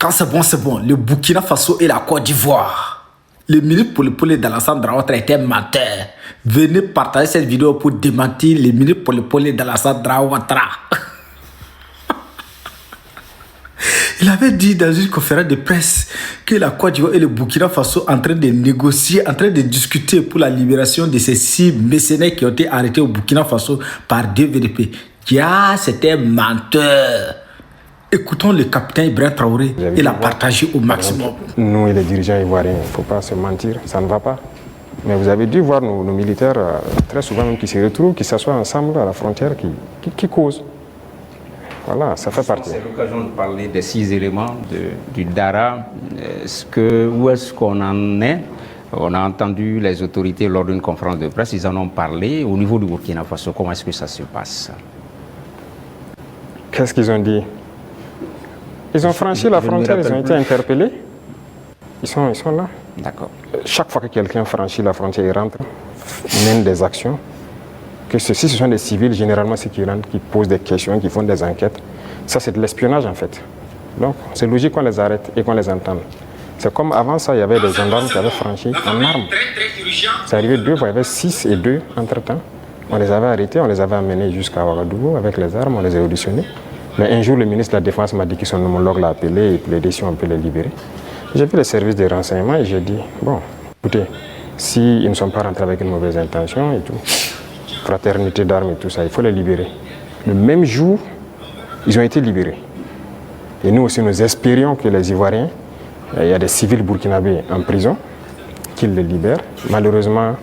Quand c'est bon, le Burkina Faso et la Côte d'Ivoire. Le ministre Polepole d'Alassane Ouattara était menteur. Venez partager cette vidéo pour démentir le ministre Polepole d'Alassane Ouattara. Il avait dit dans une conférence de presse que la Côte d'Ivoire et le Burkina Faso sont en train de négocier, en train de discuter pour la libération de ces 6 mercenaires qui ont été arrêtés au Burkina Faso par 2 VDP. C'était menteur. Écoutons le capitaine Ibrahim Traoré et l'a partagé au maximum. Nous et les dirigeants ivoiriens, il ne faut pas se mentir, ça ne va pas. Mais vous avez dû voir nos militaires, très souvent même qui se retrouvent, qui s'assoient ensemble à la frontière, qui causent. Voilà, ça fait partie. C'est l'occasion de parler des 6 éléments du Dara. Où est-ce qu'on en est? On a entendu les autorités lors d'une conférence de presse, ils en ont parlé. Au niveau du Burkina Faso, comment est-ce que ça se passe? Qu'est-ce qu'ils ont dit? Ils ont franchi la frontière, ils ont été interpellés. Ils sont là. D'accord. Chaque fois que quelqu'un franchit la frontière, il rentre, mène des actions. Que si ce sont des civils, généralement, ceux qui rentrent, qui posent des questions, qui font des enquêtes. Ça, c'est de l'espionnage, en fait. Donc, c'est logique qu'on les arrête et qu'on les entende. C'est comme avant ça, il y avait des gendarmes qui avaient franchi en armes. C'est arrivé 2 fois, il y avait 6 et 2 entre-temps. On les avait arrêtés, on les avait amenés jusqu'à Ouagadougou avec les armes, on les a auditionnés. Mais un jour, le ministre de la Défense m'a dit que son homologue l'a appelé et plaidé si on peut les libérer. J'ai vu les services de renseignement et j'ai dit, bon, écoutez, s'ils ne sont pas rentrés avec une mauvaise intention et tout, fraternité d'armes et tout ça, il faut les libérer. Le même jour, ils ont été libérés. Et nous aussi, nous espérions que les Ivoiriens, il y a des civils burkinabés en prison, qu'ils les libèrent. Malheureusement,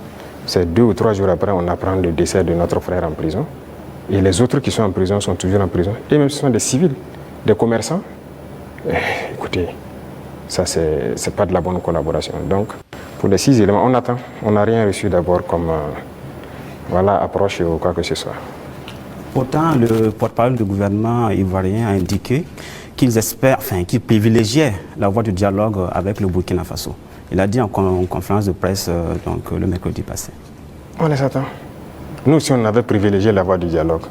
c'est 2 ou 3 jours après, on apprend le décès de notre frère en prison. Et les autres qui sont en prison sont toujours en prison. Et même ce sont des civils, des commerçants. Écoutez, ça, c'est pas de la bonne collaboration. Donc, pour les 6 éléments, on attend. On n'a rien reçu d'abord comme approche ou quoi que ce soit. Pourtant, le porte-parole du gouvernement ivoirien a indiqué qu'ils espèrent, qu'ils privilégiaient la voie du dialogue avec le Burkina Faso. Il a dit en conférence de presse le mercredi passé. On les attend. Nous, si on avait privilégié la voie du dialogue,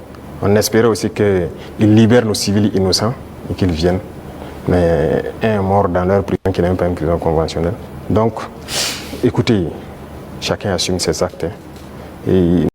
on espérait aussi qu'ils libèrent nos civils innocents et qu'ils viennent. Mais un est mort dans leur prison qui n'est même pas une prison conventionnelle. Donc, écoutez, chacun assume ses actes. Et